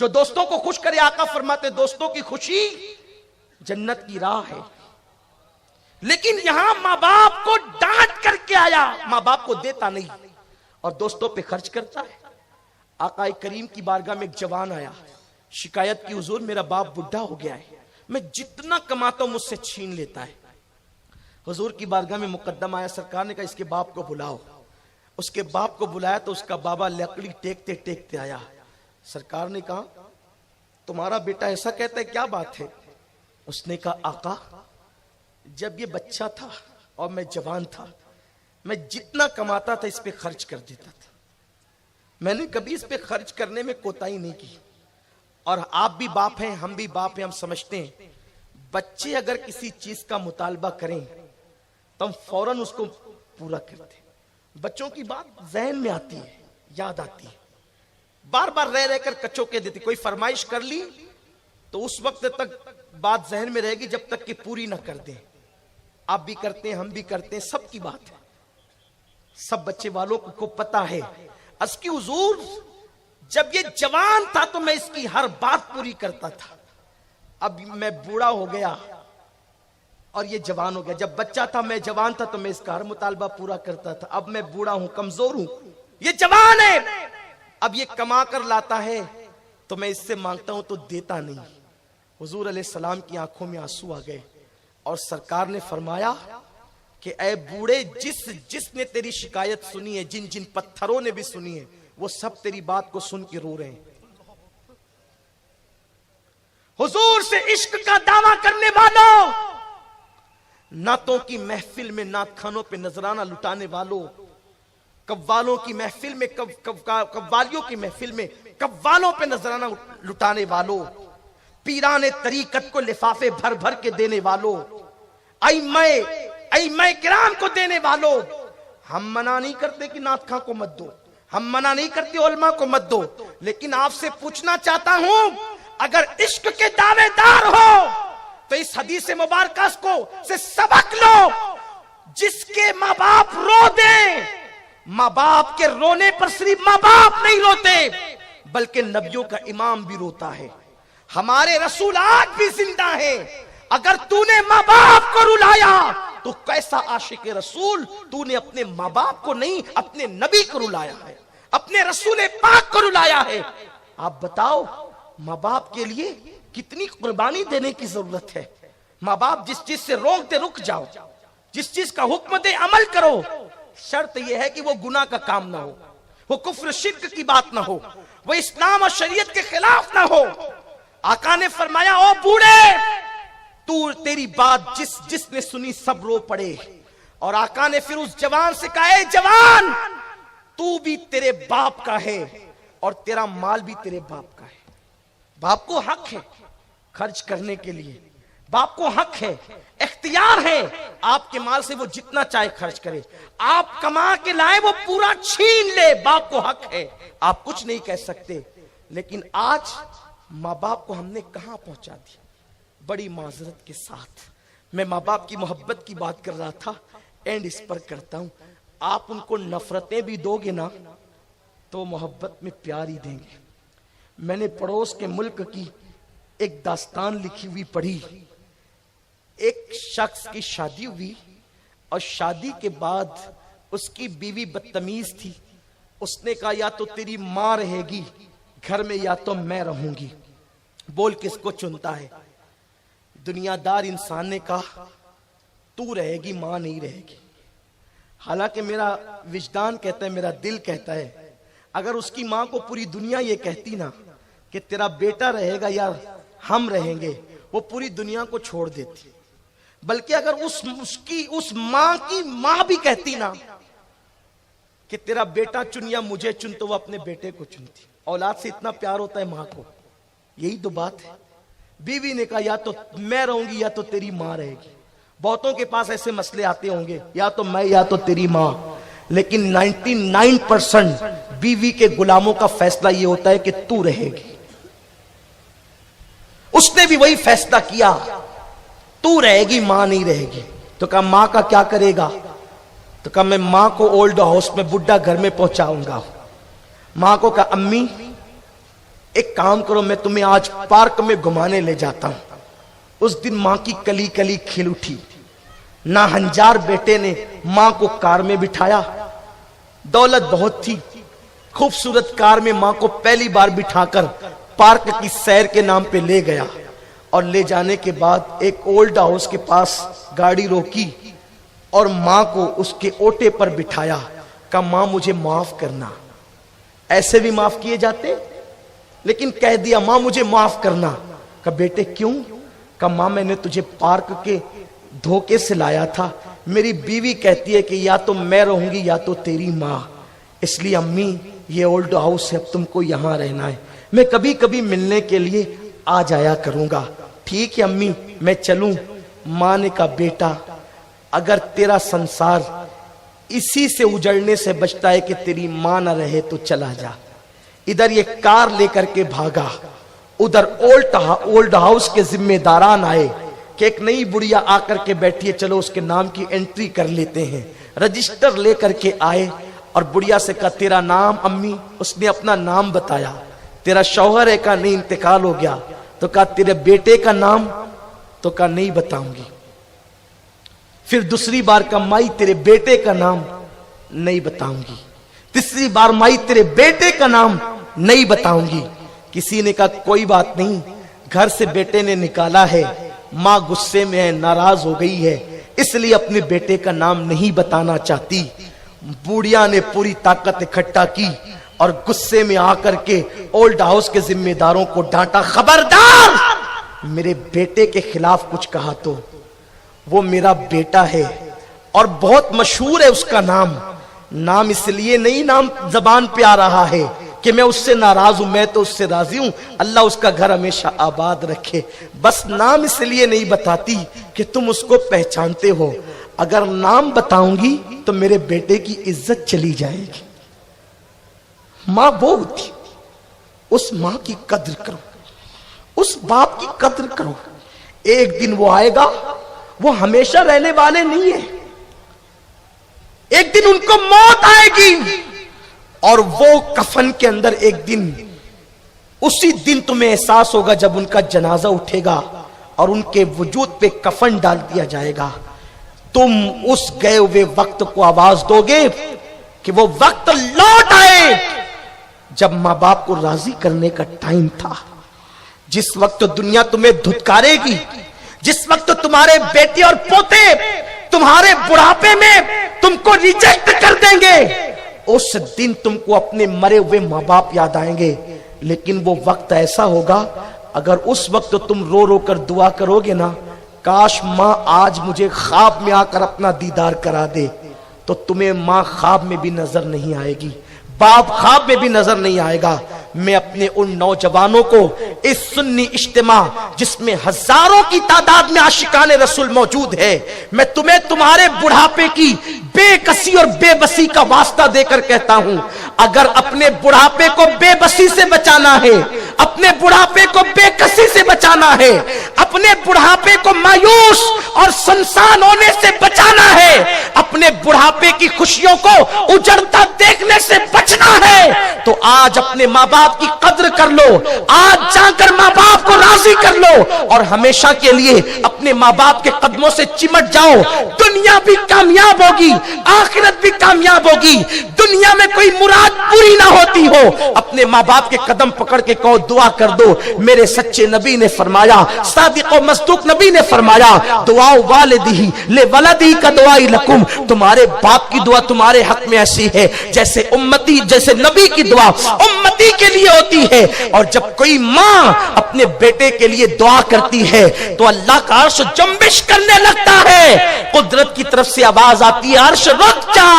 جو دوستوں کو خوش کرے، آقا فرماتے دوستوں کی خوشی جنت کی راہ ہے. لیکن یہاں ماں باپ کو ڈانٹ کر کے آیا، ماں باپ کو دیتا نہیں اور دوستوں پہ خرچ کرتا ہے. آقا کریم کی بارگاہ میں ایک جوان آیا، شکایت کی، حضور میرا باپ بڈھا ہو گیا ہے، میں جتنا کماتا ہوں مجھ سے چھین لیتا ہے. حضور کی بارگاہ میں مقدم آیا، سرکار نے کہا اس کے باپ کو بلاؤ. اس کے باپ کو بلایا تو اس کا بابا لکڑی ٹیکتے ٹیکتے آیا. سرکار نے کہا تمہارا بیٹا ایسا کہتا ہے، کیا بات ہے؟ اس نے کہا آقا جب یہ بچہ تھا اور میں جوان تھا، میں جتنا کماتا تھا اس پہ خرچ کر دیتا تھا، میں نے کبھی اس پہ خرچ کرنے میں کوتاہی نہیں کی. اور آپ بھی باپ ہیں، ہم بھی باپ ہیں، ہم سمجھتے ہیں بچے اگر کسی چیز کا مطالبہ کریں تو ہم فوراً اس کو پورا کرتے. بچوں کی بات ذہن میں آتی ہے، یاد آتی ہے، بار بار رہ رہ کر کچو کے دیتی. کوئی فرمائش کر لی تو اس وقت تک بات ذہن میں رہے گی جب تک کہ پوری نہ کر دیں. آپ بھی کرتے ہیں، ہم بھی کرتے ہیں، سب کی بات ہے، سب بچے والوں کو پتا ہے. اس کی حضور جب یہ جوان تھا تو میں اس کی ہر بات پوری کرتا تھا، اب میں بوڑھا ہو گیا اور یہ جوان ہو گیا. جب بچہ تھا میں جوان تھا تو میں اس کا ہر مطالبہ پورا کرتا تھا، اب میں بوڑھا ہوں، کمزور ہوں، یہ جوان ہے، اب یہ کما کر لاتا ہے تو میں اس سے مانگتا ہوں تو دیتا نہیں. حضور علیہ السلام کی آنکھوں میں آنسو آ گئے اور سرکار نے فرمایا کہ اے بوڑھے، جس نے تیری شکایت سنی ہے، جن پتھروں نے بھی سنی ہے، وہ سب تیری بات کو سن کے رو رہے ہیں. حضور سے عشق کا دعویٰ کرنے والوں، نعتوں کی محفل میں نعت خانوں پہ نذرانہ لٹانے والوں، قوالوں کی محفل میں قوالیوں کی محفل میں قوالوں پہ نذرانہ لٹانے والوں، پیران طریقت کو لفافے بھر بھر کے دینے والوں، ائمہ کرام کو دینے والوں، ہم منع نہیں کرتے کہ نعت خاں کو مت دو، ہم منع نہیں کرتے علماء کو مت دو، لیکن آپ سے پوچھنا چاہتا ہوں اگر عشق کے دعوے دار ہو تو اس حدیث مبارکہ کو سے سبق لو. جس کے ماں باپ رو دیں، ماں باپ کے رونے پر صرف ماں باپ نہیں روتے بلکہ نبیوں کا امام بھی روتا ہے. ہمارے رسول آج بھی زندہ ہیں. اگر تو نے ماں باپ کو رلایا تو کیسا عاشق رسول، تو نے اپنے ماں باپ کو نہیں اپنے نبی کو رلایا ہے، اپنے رسول پاک کو رلایا ہے. آپ بتاؤ ماں باپ کے لیے کتنی قربانی دینے کی ضرورت ہے. ماں باپ جس چیز سے روک دے رک جاؤ، جس چیز کا حکم دے عمل کرو. شرط یہ ہے کہ وہ گناہ کا کام نہ ہو، وہ کفر شرک کی بات نہ ہو، وہ اسلام اور شریعت کے خلاف نہ ہو. آقا نے فرمایا او بوڑھے، تیری بات جس نے سنی سب رو پڑے. اور آقا نے پھر اس جوان سے کہا اے جوان، تو بھی تیرے باپ کا ہے اور تیرا مال بھی تیرے باپ کا ہے. باپ کو حق ہے خرچ کرنے کے لیے، باپ کو حق ہے، اختیار ہے آپ کے مال سے وہ جتنا چاہے خرچ کرے. آپ کما کے لائے وہ پورا چھین لے، باپ کو حق ہے، آپ کچھ نہیں کہہ سکتے. لیکن آج ماں باپ کو ہم نے کہاں پہنچا دیا. بڑی معذرت کے ساتھ میں ماں باپ کی محبت کی بات کر رہا تھا، اینڈ اس پر کرتا ہوں. آپ ان کو نفرتیں بھی دو گے نا تو محبت میں پیار ہی دیں گے. میں نے پڑوس کے ملک کی ایک داستان لکھی ہوئی پڑھی. ایک شخص کی شادی ہوئی اور شادی کے بعد اس کی بیوی بدتمیز تھی. اس نے کہا یا تو تیری ماں رہے گی گھر میں یا تو میں رہوں گی، بول کس کو چنتا ہے. دنیا دار انسان نے کہا تو رہے گی، ماں نہیں رہے گی. حالانکہ میرا وجدان کہتا ہے، میرا دل کہتا ہے اگر اس کی ماں کو پوری دنیا یہ کہتی نا کہ تیرا بیٹا رہے گا یا ہم رہیں گے، وہ پوری دنیا کو چھوڑ دیتی. بلکہ اگر اس ماں کی ماں بھی کہتی نا کہ تیرا بیٹا چن یا مجھے چن، تو وہ اپنے بیٹے کو چنتی. اولاد سے اتنا پیار ہوتا ہے ماں کو. یہی تو بات ہے. بیوی نے کہا یا تو میں رہوں گی یا تو تیری ماں رہے گی. بہتوں کے پاس ایسے مسئلے آتے ہوں گے، یا تو میں یا تو تیری ماں. لیکن 99% بیوی کے غلاموں کا فیصلہ یہ ہوتا ہے کہ تو رہے گی. اس نے بھی وہی فیصلہ کیا، تو رہے گی ماں نہیں رہے گی. تو کہا ماں کا کیا کرے گا؟ تو کہا میں ماں کو اولڈ ہاؤس میں بڈھا گھر میں پہنچاؤں گا. ماں کو کہا امی ایک کام کرو، میں تمہیں آج پارک میں گھمانے لے جاتا ہوں۔ اس دن ماں کی کلی کلی کھل اٹھی، ناہنجار بیٹے نے ماں کو کار میں بٹھایا، دولت بہت تھی، خوبصورت کار میں ماں کو پہلی بار بٹھا کر پارک کی سیر کے نام پہ لے گیا، اور لے جانے کے بعد ایک اولڈ ہاؤس کے پاس گاڑی روکی اور ماں کو اس کے اوٹے پر بٹھایا، کہا ماں مجھے معاف کرنا۔ ایسے بھی معاف کیے جاتے، لیکن کہہ دیا ماں مجھے معاف کرنا۔ کہا بیٹے کیوں؟ کہا ماں میں نے تجھے پارک کے دھوکے سے لایا تھا، میری بیوی کہتی ہے کہ یا تو میں رہوں گی یا تو تیری ماں، اس لیے امی یہ اولڈ ہاؤس ہے، اب تم کو یہاں رہنا ہے، میں کبھی کبھی ملنے کے لیے آ جایا کروں گا۔ ٹھیک ہے امی میں چلوں؟ ماں نے کہا بیٹا اگر تیرا سنسار اسی سے اجڑنے سے بچتا ہے کہ تیری ماں نہ رہے تو چلا جا۔ ادھر یہ کار لے کر کے بھاگا، ادھر اولڈ ہاؤس کے ذمہ داران آئے کہ ایک نئی بڑیا آ کر کے بیٹھی ہے، چلو اس کے نام کی انٹری کر لیتے ہیں۔ رجسٹر لے کر کے آئے اور بڑیا سے کہا تیرا نام؟ امی اس نے اپنا نام بتایا۔ تیرا شوہر ہے؟ کہا نہیں انتقال ہو گیا۔ تو کہا تیرے بیٹے کا نام؟ تو کہا نہیں بتاؤں گی۔ پھر دوسری بار کہا مائی تیرے بیٹے کا نام؟ نہیں بتاؤں گی۔ تیسری بار مائی تیرے بیٹے کا نام؟ نہیں بتاؤں گی۔ کسی نے کہا کوئی بات نہیں، گھر سے بیٹے نے نکالا ہے، ماں غصے میں ہے، ناراض ہو گئی ہے، اس لیے اپنے بیٹے کا نام نہیں بتانا چاہتی۔ بوڑھیا نے پوری طاقت اکٹھا کی اور غصے میں آ کر کے اولڈ ہاؤس کے ذمہ داروں کو ڈانٹا، خبردار میرے بیٹے کے خلاف کچھ کہا تو وہ میرا بیٹا ہے اور بہت مشہور ہے اس کا نام اس لیے نہیں نام زبان پہ آ رہا ہے کہ میں اس سے ناراض ہوں، میں تو اس سے راضی ہوں، اللہ اس کا گھر ہمیشہ آباد رکھے، بس نام اس لیے نہیں بتاتی کہ تم اس کو پہچانتے ہو، اگر نام بتاؤں گی تو میرے بیٹے کی عزت چلی جائے گی۔ ماں وہ ہوتی، اس ماں کی قدر کرو، اس باپ کی قدر کرو، ایک دن وہ آئے گا، وہ ہمیشہ رہنے والے نہیں ہیں، ایک دن ان کو موت آئے گی اور وہ کفن کے اندر ایک دن، اسی دن تمہیں احساس ہوگا جب ان کا جنازہ اٹھے گا اور ان کے وجود پہ کفن ڈال دیا جائے گا، تم اس گئے ہوئے وقت کو آواز دو گے کہ وہ وقت لوٹ آئے جب ماں باپ کو راضی کرنے کا ٹائم تھا، جس وقت دنیا تمہیں دھتکارے گی، جس وقت تمہارے بیٹے اور پوتے تمہارے بڑھاپے میں تم کو ریجیکٹ کر دیں گے، اس دن تم کو اپنے مرے ہوئے ماں باپ یاد آئیں گے، لیکن وہ وقت ایسا ہوگا اگر اس وقت تم رو رو کر دعا کرو گے نا، کاش ماں آج مجھے خواب میں آ کر اپنا دیدار کرا دے، تو تمہیں ماں خواب میں بھی نظر نہیں آئے گی، باپ خواب میں بھی نظر نہیں آئے گا۔ میں اپنے ان نوجوانوں کو اس سنی اجتماع جس میں ہزاروں کی تعداد میں عاشقان رسول موجود ہے، میں تمہیں تمہارے بڑھاپے کی بے کسی اور بے بسی کا واسطہ دے کر کہتا ہوں، اگر اپنے بڑھاپے کو بے بسی سے بچانا ہے، اپنے بڑھاپے کو بے کسی سے بچانا ہے، اپنے بڑھاپے کو مایوس اور سنسان ہونے سے بچانا ہے، اپنے بڑھاپے کی خوشیوں کو اجڑتا دیکھنے سے بچنا ہے، تو آج اپنے ماں باپ کی قدر کر لو، آج جا کر ماں باپ کو راضی کر لو اور ہمیشہ کے لیے اپنے ماں باپ کے قدموں سے چمٹ جاؤ، دنیا بھی کامیاب ہوگی، آخرت بھی کامیاب ہوگی، دنیا میں کوئی مراد پوری نہ ہوتی ہو، اپنے ماں باپ کے قدم پکڑ کے کہو دعا کر دو، میرے سچے نبی نے فرمایا، صادق و مصدوق نبی نے فرمایا، دعا والدی لے ولدی کا دعائی لکم، تمہارے باپ کی دعا تمہارے حق میں ایسی ہے جیسے امتی، جیسے نبی کی دعا امتی کے لیے ہوتی ہے، اور جب کوئی ماں اپنے بیٹے کے لیے دعا کرتی ہے تو اللہ کا عرش جنبش کرنے لگتا ہے، قدرت کی طرف سے آواز آتی ہے عرش رک جا،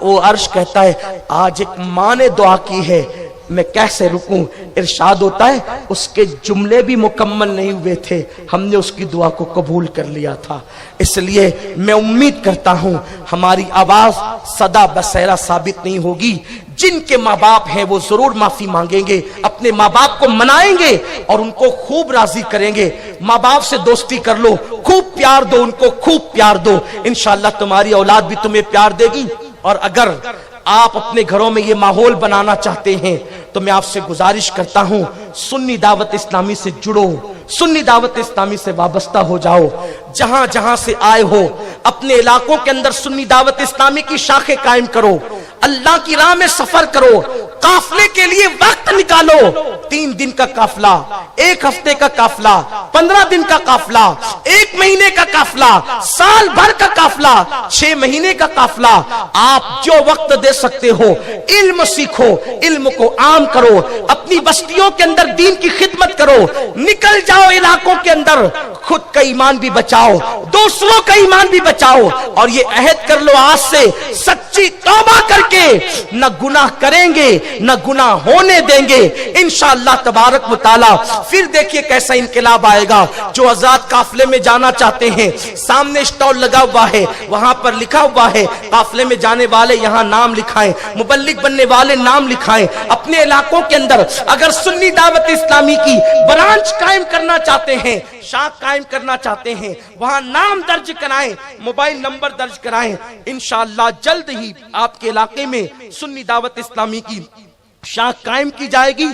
وہ عرش کہتا ہے آج ایک ماں نے دعا کی ہے، میں کیسے رکوں، ارشاد ہوتا ہے اس کے جملے بھی مکمل نہیں ہوئے تھے، ہم نے اس کی دعا کو قبول کر لیا تھا، اس لیے میں امید کرتا ہوں ہماری آواز صدا بصیرہ ثابت نہیں ہوگی، جن کے ماں باپ ہیں وہ ضرور معافی مانگیں گے، اپنے ماں باپ کو منائیں گے اور ان کو خوب راضی کریں گے، ماں باپ سے دوستی کر لو، خوب پیار دو، ان کو خوب پیار دو، انشاءاللہ تمہاری اولاد بھی تمہیں پیار دے گی، اور اگر آپ اپنے گھروں میں یہ ماحول بنانا چاہتے ہیں تو میں آپ سے گزارش کرتا ہوں سنی دعوت اسلامی سے جڑو, سنی دعوت اسلامی سے وابستہ ہو جاؤ. جہاں جہاں سے آئے ہو اپنے علاقوں کے اندر سنی دعوت اسلامی کی شاخیں قائم کرو, اللہ کی راہ میں سفر کرو, قافلے کے لیے وقت نکالو. 3 دن کا قافلہ, 1 ہفتے کا قافلہ, 15 دن کا قافلہ, 1 مہینے کا قافلہ, سال بھر کا قافلہ, 6 مہینے کا قافلہ. آپ جو وقت دے سکتے ہو علم سیکھو, علم کو عام کرو, اپنی بستیوں کے اندر دین کی خدمت کرو, نکل جاؤ علاقوں کے اندر, خود کا ایمان بھی بچاؤ, دوسروں کا ایمان بھی بچاؤ. اور یہ عہد کر لو آج سے, سچی توبہ کر کے نہ گناہ کریں گے نہ گناہ ہونے دیں گے انشاءاللہ تبارک و تعالی. پھر دیکھیے کیسا انقلاب آئے گا. جو آزاد قافلے میں جانا چاہتے ہیں, سامنے اسٹال لگا ہوا ہے, وہاں پر لکھا ہوا ہے قافلے میں جانے والے یہاں نام لکھائیں, مبلغ بننے والے نام لکھائیں. اپنے علاقوں کے اندر اگر سنی دعوت اسلامی کی برانچ قائم کرنا چاہتے ہیں, شاخ قائم کرنا چاہتے ہیں, وہاں نام درج کرائیں, موبائل نمبر درج کرائیں. انشاءاللہ جلد ہی آپ کے علاقے میں سنی دعوت اسلامی کی شاخ قائم کی جائے گی.